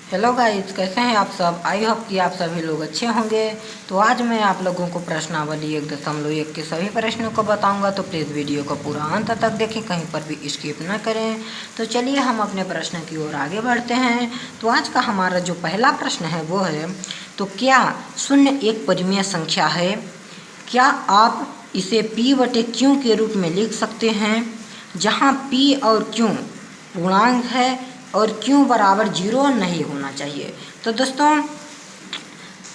Hello guys, कैसे हैं आप सब। आई होप कि आप सभी लोग अच्छे होंगे। तो आज मैं आप लोगों को प्रश्नावली 1.1 के सभी प्रश्नों को बताऊंगा, तो प्लीज़ वीडियो को पूरा अंत तक देखें, कहीं पर भी स्किप ना करें। तो चलिए हम अपने प्रश्न की ओर आगे बढ़ते हैं। तो आज का हमारा जो पहला प्रश्न है वो है, तो क्या शून्य एक परिमेय संख्या है? क्या आप इसे p/q के रूप में लिख सकते हैं, जहाँ p और q पूर्णांक है और q बराबर 0 नहीं होना चाहिए। तो दोस्तों,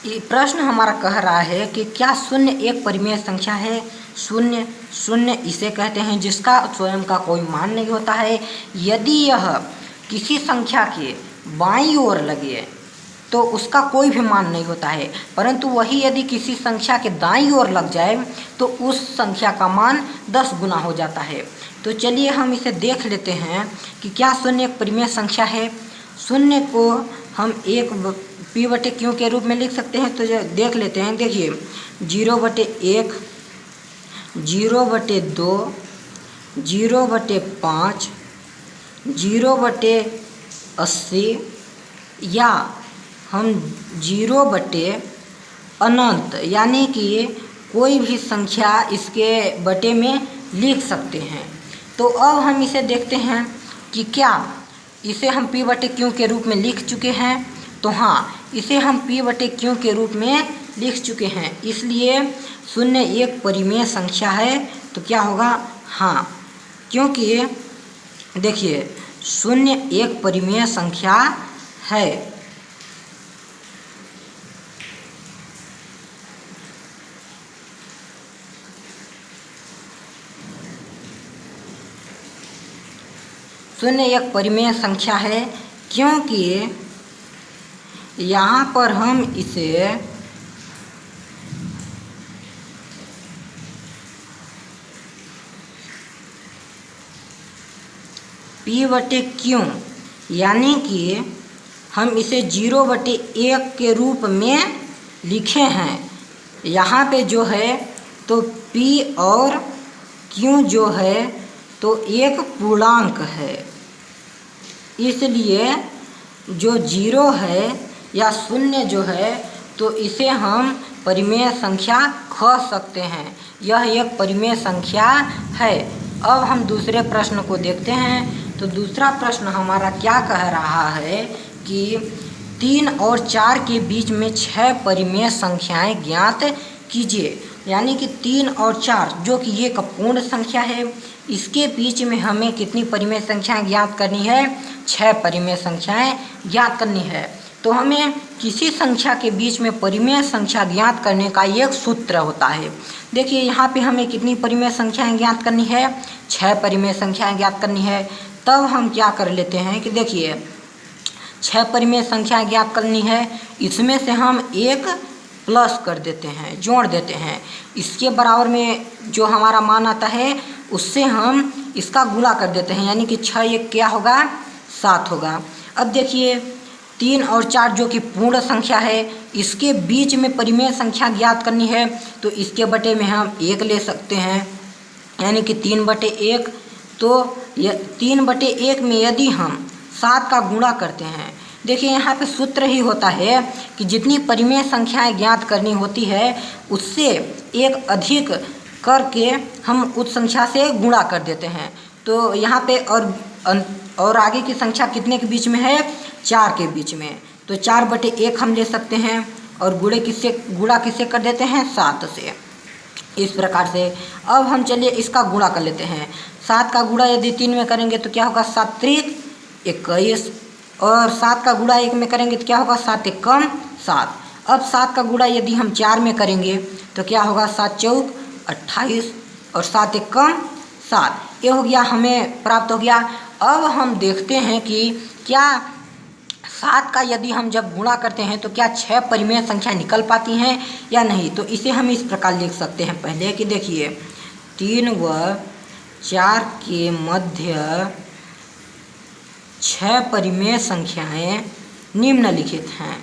ये प्रश्न हमारा कह रहा है कि क्या शून्य एक परिमेय संख्या है। शून्य शून्य इसे कहते हैं जिसका स्वयं का कोई मान नहीं होता है। यदि यह किसी संख्या के बाईं ओर लगे तो उसका कोई भी मान नहीं होता है, परंतु वही यदि किसी संख्या के दाईं ओर लग जाए तो उस संख्या का मान 10 गुना हो जाता है। तो चलिए हम इसे देख लेते हैं कि क्या शून्य एक परिमेय संख्या है। शून्य को हम एक p/q के रूप में लिख सकते हैं। तो देख लेते हैं। देखिए 0/1, 0/2, 0/5, 0/80 या हम 0/अनंत यानी कि कोई भी संख्या इसके बटे में लिख सकते हैं। तो अब हम इसे देखते हैं कि क्या इसे हम p/q के रूप में लिख चुके हैं। तो हाँ, इसे हम p/q के रूप में लिख चुके हैं, इसलिए शून्य एक परिमेय संख्या है। तो क्या होगा? हाँ, क्योंकि देखिए शून्य एक परिमेय संख्या है। शून्य एक परिमेय संख्या है क्योंकि यहाँ पर हम इसे p/q यानी कि हम इसे 0/1 के रूप में लिखे हैं। यहाँ पे जो है तो p और q जो है तो एक पूर्णांक है, इसलिए जो 0 है या शून्य जो है तो इसे हम परिमेय संख्या कह सकते हैं। यह एक परिमेय संख्या है। अब हम दूसरे प्रश्न को देखते हैं। तो दूसरा प्रश्न हमारा क्या कह रहा है कि 3 और 4 के बीच में 6 परिमेय संख्याएं ज्ञात कीजिए। यानी कि 3 और 4 जो कि ये एक पूर्ण संख्या है, इसके बीच में हमें कितनी परिमेय संख्याएं ज्ञात करनी है? 6 परिमेय संख्याएं ज्ञात करनी है। तो हमें किसी संख्या के बीच में परिमेय संख्या ज्ञात करने का एक सूत्र होता है। देखिए यहाँ पे हमें कितनी परिमेय संख्याएं ज्ञात करनी है? 6 परिमेय संख्याएं ज्ञात करनी है। तब हम क्या कर लेते हैं कि देखिए 6 परिमेय संख्याएं ज्ञात करनी है, इसमें से हम एक प्लस कर देते हैं, जोड़ देते हैं। इसके बराबर में जो हमारा मान आता है उससे हम इसका गुणा कर देते हैं, यानी कि 6 एक क्या होगा? 7 होगा। अब देखिए 3 और 4 जो कि पूर्ण संख्या है, इसके बीच में परिमेय संख्या ज्ञात करनी है, तो इसके बटे में हम 1 ले सकते हैं, यानी कि 3/1। तो 3/1 में यदि हम 7 का गुणा करते हैं, देखिए यहाँ पे सूत्र ही होता है कि जितनी परिमेय संख्याएं ज्ञात करनी होती है उससे एक अधिक करके हम उस संख्या से गुणा कर देते हैं। तो यहाँ पे और आगे की संख्या कितने के बीच में है? 4 के बीच में। तो 4/1 हम ले सकते हैं और गुणा किससे कर देते हैं? 7 से। इस प्रकार से अब हम चलिए इसका गुणा कर लेते हैं। 7 का गुणा यदि 3 में करेंगे तो क्या होगा? 7 त्रिक 21, और 7 का गुणा 1 में करेंगे तो क्या होगा? 7 एकम 7। अब 7 का गुणा यदि हम 4 में करेंगे तो क्या होगा? 7 चौक 28 और 7 एकम 7। ये हो गया, हमें प्राप्त हो गया। अब हम देखते हैं कि क्या 7 का यदि हम जब गुणा करते हैं तो क्या 6 परिमेय संख्या निकल पाती हैं या नहीं। तो इसे हम इस प्रकार लिख सकते हैं पहले कि देखिए 3 व 4 के मध्य 6 परिमेय संख्याएं निम्नलिखित हैं।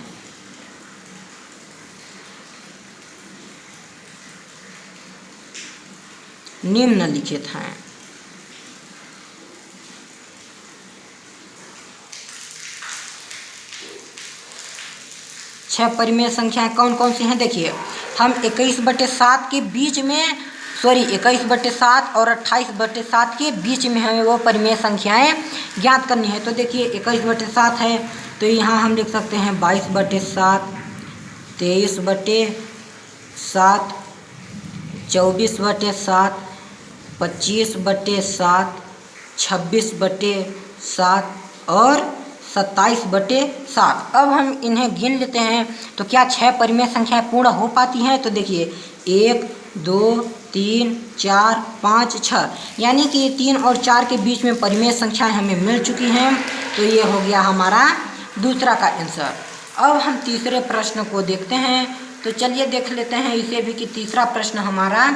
6 परिमेय संख्याएं कौन कौन सी हैं? देखिए, हम 21/7 के बीच में 21/7 और 28/7 के बीच में हमें वो परिमेय संख्याएं ज्ञात करनी है। तो देखिए 21/7 है तो यहाँ हम लिख सकते हैं 22/7, 23/7, 24/7, 25/7, 26/7 और 27/7। अब हम इन्हें गिन लेते हैं तो क्या 6 परिमेय संख्याएं पूर्ण हो पाती हैं? तो देखिए 1, 2, 3, 4, 5, 6, यानी कि 3 और 4 के बीच में परिमेय संख्याएं हमें मिल चुकी हैं। तो ये हो गया हमारा दूसरा का आंसर। अब हम तीसरे प्रश्न को देखते हैं। तो चलिए देख लेते हैं इसे भी कि तीसरा प्रश्न हमारा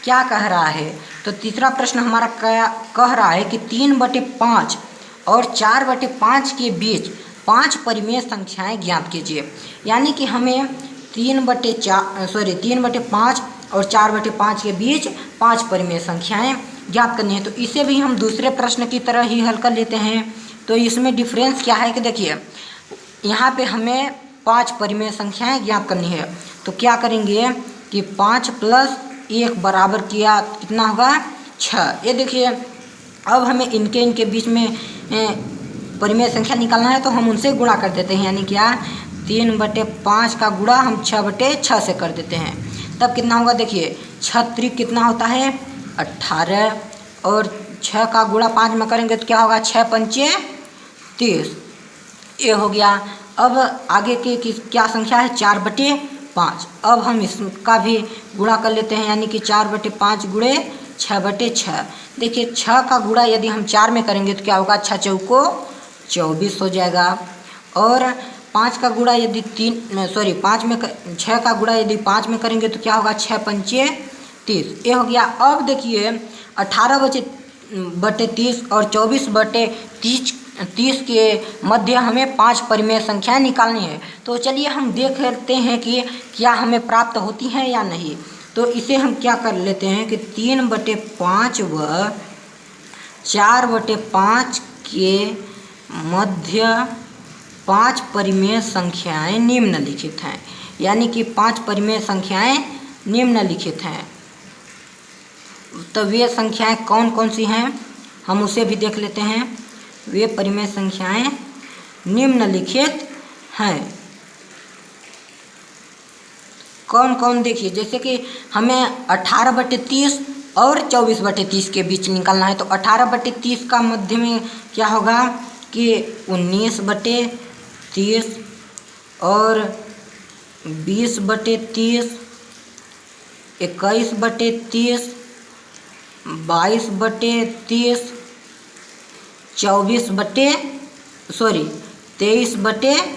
क्या कह रहा है। तो तीसरा प्रश्न हमारा क्या कह रहा है कि 3/5 और 4/5 के बीच 5 परिमेय संख्याएं ज्ञात कीजिए। यानी कि हमें 3/5 और 4/5 के बीच 5 परिमेय संख्याएं ज्ञात करनी है। तो इसे भी हम दूसरे प्रश्न की तरह ही हल कर लेते हैं। तो इसमें डिफरेंस क्या है कि देखिए, यहाँ पे हमें 5 परिमेय संख्याएं ज्ञात करनी है। तो क्या करेंगे कि 5 + 1 बराबर किया कितना होगा? 6। ये देखिए, अब हमें इनके बीच में परिमेय संख्या निकालना है तो हम उनसे गुणा कर देते हैं। यानी क्या, 3/5 का गुणा हम 6/6 से कर देते हैं। तब कितना होगा? देखिए 6 कितना होता है? 18 और 6 का गुणा 5 में करेंगे तो क्या होगा? 6×5 = 30। ये हो गया। अब आगे की क्या संख्या है? 4/5। अब हम इसका भी गुणा कर लेते हैं। यानी कि 4/5 × 6/6। देखिए 6 का गुणा यदि हम 4 में करेंगे तो क्या होगा? 6 चौको 24 हो जाएगा। और 5 का गुणा यदि 6 का गुणा यदि 5 में करेंगे तो क्या होगा? 6×5 = 30। ये हो गया। अब देखिए 18/30 और 24/30 के मध्य हमें 5 परिमेय संख्याएं निकालनी है। तो चलिए हम देख लेते हैं कि क्या हमें प्राप्त होती हैं या नहीं। तो इसे हम क्या कर लेते हैं कि 3/5 व 4/5 के मध्य 5 परिमेय संख्याएं निम्नलिखित हैं। यानी कि 5 परिमेय संख्याएं निम्नलिखित हैं। तो वे संख्याएं कौन कौन सी हैं हम उसे भी देख लेते हैं। वे परिमेय संख्याएं निम्नलिखित हैं। कौन कौन? देखिए, जैसे कि हमें 18/30 और 24/30 के बीच निकालना है। तो 18/30 का मध्य में क्या होगा कि 19/30 और 20/30, 21/30, 22/30, 23/30।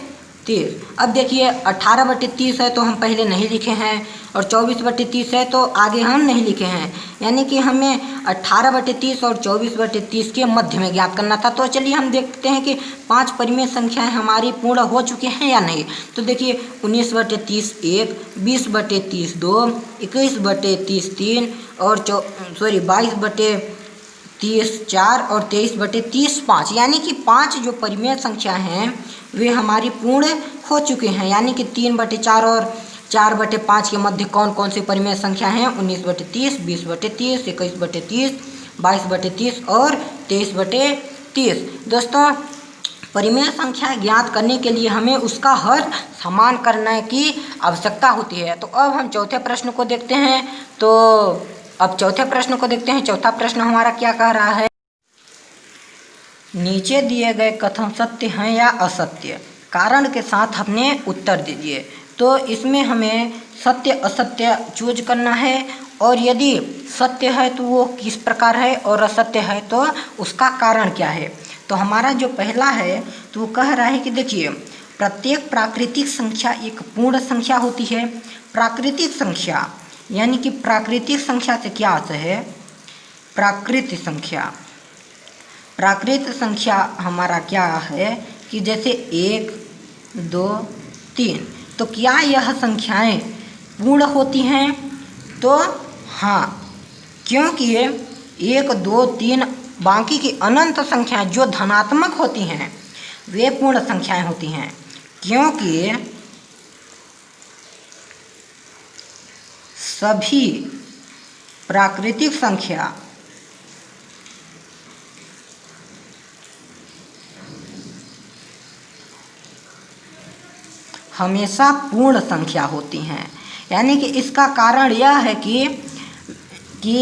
अब देखिए 18/30 है तो हम पहले नहीं लिखे हैं और 24/30 है तो आगे हम नहीं लिखे हैं। यानी कि हमें 18/30 और 24/30 के मध्य में ज्ञात करना था। तो चलिए हम देखते हैं कि 5 परिमेय संख्याएं हमारी पूर्ण हो चुकी हैं या नहीं। तो देखिए 19/30 1, 20/30 2, 21/30 3 और 22/30 4 और 23/30 5। यानी कि 5 जो परिमेय संख्या हैं वे हमारी पूर्ण हो चुके हैं। यानी कि 3/4 और 4/5 के मध्य कौन कौन सी परिमेय संख्या हैं? 19/30, 20/30, 21/30, 22/30 और 23/30। दोस्तों, परिमेय संख्या ज्ञात करने के लिए हमें उसका हर समान करने की आवश्यकता होती है। तो अब हम चौथे प्रश्न को देखते हैं। चौथा प्रश्न हमारा क्या कह रहा है? नीचे दिए गए कथन सत्य हैं या असत्य? कारण के साथ अपने उत्तर दीजिए। तो इसमें हमें सत्य असत्य चूज करना है और यदि सत्य है तो वो किस प्रकार है और असत्य है तो उसका कारण क्या है। तो हमारा जो पहला है तो वो कह रहा है कि देखिए, प्रत्येक प्राकृतिक संख्या एक पूर्ण संख्या होती है। प्राकृतिक संख्या यानी कि प्राकृतिक संख्या से क्या आता है? प्राकृत संख्या हमारा क्या है कि जैसे 1, 2, 3। तो क्या यह संख्याएं पूर्ण होती हैं? तो हाँ, क्योंकि 1, 2, 3 बाकी की अनंत संख्याएं जो धनात्मक होती हैं वे पूर्ण संख्याएं होती हैं। क्योंकि सभी प्राकृतिक संख्या हमेशा पूर्ण संख्या होती हैं। यानी कि इसका कारण यह है कि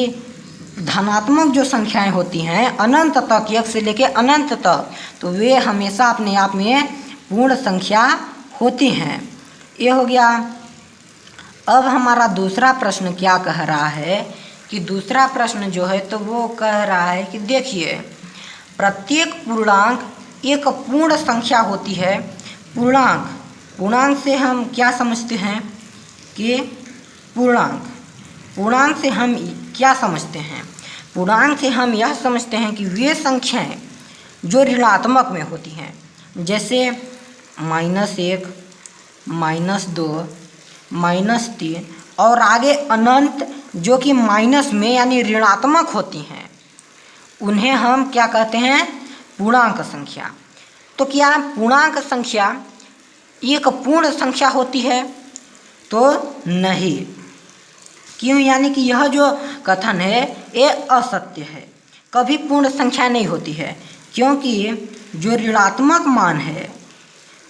धनात्मक जो संख्याएं होती हैं अनंत तक, 1 से लेकर अनंत तक, तो वे हमेशा अपने आप में पूर्ण संख्या होती हैं। ये हो गया। अब हमारा दूसरा प्रश्न क्या कह रहा है कि दूसरा प्रश्न जो है तो वो कह रहा है कि देखिए, प्रत्येक पूर्णांक एक पूर्ण संख्या होती है। पूर्णांक से हम क्या समझते हैं कि पूर्णांक से हम क्या समझते हैं? पूर्णांक से हम यह समझते हैं कि वे संख्याएं जो ऋणात्मक में होती हैं, जैसे -1, -2, -3 और आगे अनंत, जो कि माइनस में यानी ऋणात्मक होती हैं, उन्हें हम क्या कहते हैं? पूर्णांक संख्या। तो क्या पूर्णांक संख्या एक पूर्ण संख्या होती है? तो नहीं। क्यों? यानी कि यह जो कथन है ये असत्य है। कभी पूर्ण संख्या नहीं होती है, क्योंकि जो ऋणात्मक मान है,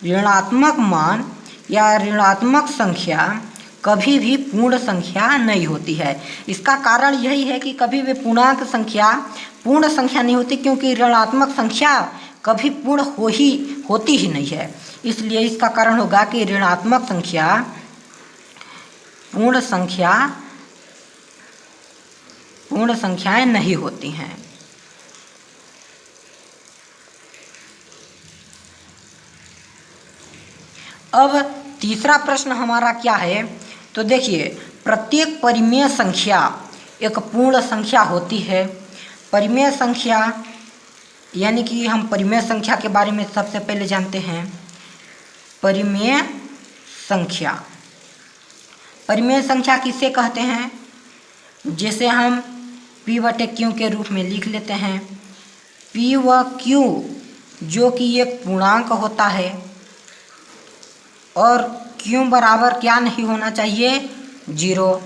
ऋणात्मक मान या ऋणात्मक संख्या कभी भी पूर्ण संख्या नहीं होती है। इसका कारण यही है कि कभी भी पूर्णांक संख्या पूर्ण संख्या नहीं होती, क्योंकि ऋणात्मक संख्या कभी पूर्ण होती ही नहीं है। इसलिए इसका कारण होगा कि ऋणात्मक संख्या पूर्ण संख्याएं नहीं होती हैं। अब तीसरा प्रश्न हमारा क्या है? तो देखिए, प्रत्येक परिमेय संख्या एक पूर्ण संख्या होती है। परिमेय संख्या यानी कि हम परिमेय संख्या के बारे में सबसे पहले जानते हैं। परिमेय संख्या किसे कहते हैं? जैसे हम P/Q के रूप में लिख लेते हैं। P व Q जो कि एक पूर्णांक होता है, और Q बराबर क्या नहीं होना चाहिए? 0।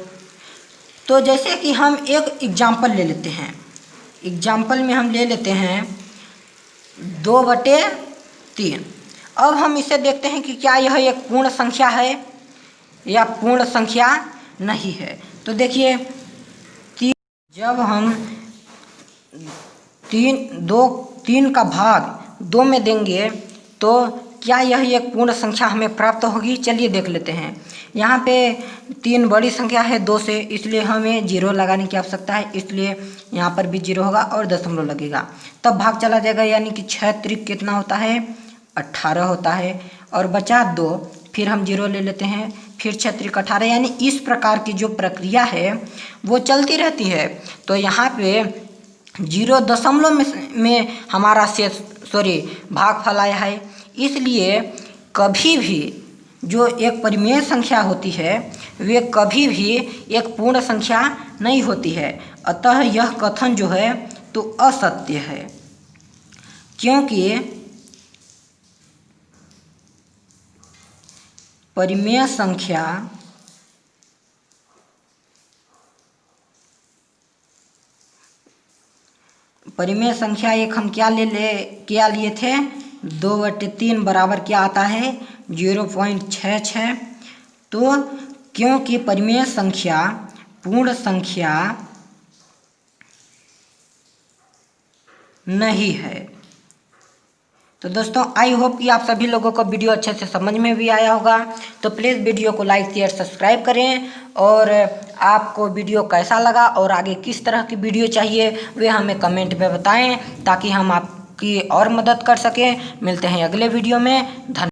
तो जैसे कि हम एक एग्जाम्पल ले लेते हैं। एग्जाम्पल में हम ले लेते हैं 2/3। अब हम इसे देखते हैं कि क्या यह एक पूर्ण संख्या है या पूर्ण संख्या नहीं है। तो देखिए, जब हम 3 का भाग 2 में देंगे तो क्या यह एक पूर्ण संख्या हमें प्राप्त होगी? चलिए देख लेते हैं। यहाँ पे 3 बड़ी संख्या है 2 से, इसलिए हमें 0 लगाने की आवश्यकता है, इसलिए यहाँ पर भी 0 होगा और दशमलव लगेगा, तब भाग चला जाएगा। यानी कि 6 त्रिक कितना होता है? 18 होता है, और बचा 2, फिर हम 0 ले लेते हैं, फिर 6 त्रिक 18। यानी इस प्रकार की जो प्रक्रिया है वो चलती रहती है। तो यहाँ पे 0 दशमलव में हमारा भागफल आया है। इसलिए कभी भी जो एक परिमेय संख्या होती है वे कभी भी एक पूर्ण संख्या नहीं होती है। अतः यह कथन जो है तो असत्य है, क्योंकि परिमेय संख्या एक हम क्या लिए थे? 2/3 बराबर क्या आता है? 0.66। तो क्योंकि परिमेय संख्या पूर्ण संख्या नहीं है। तो दोस्तों, आई होप कि आप सभी लोगों को वीडियो अच्छे से समझ में भी आया होगा। तो प्लीज़ वीडियो को लाइक शेयर सब्सक्राइब करें, और आपको वीडियो कैसा लगा और आगे किस तरह की वीडियो चाहिए वे हमें कमेंट में बताएं, ताकि हम आपकी और मदद कर सकें। मिलते हैं अगले वीडियो में। धन्यवाद।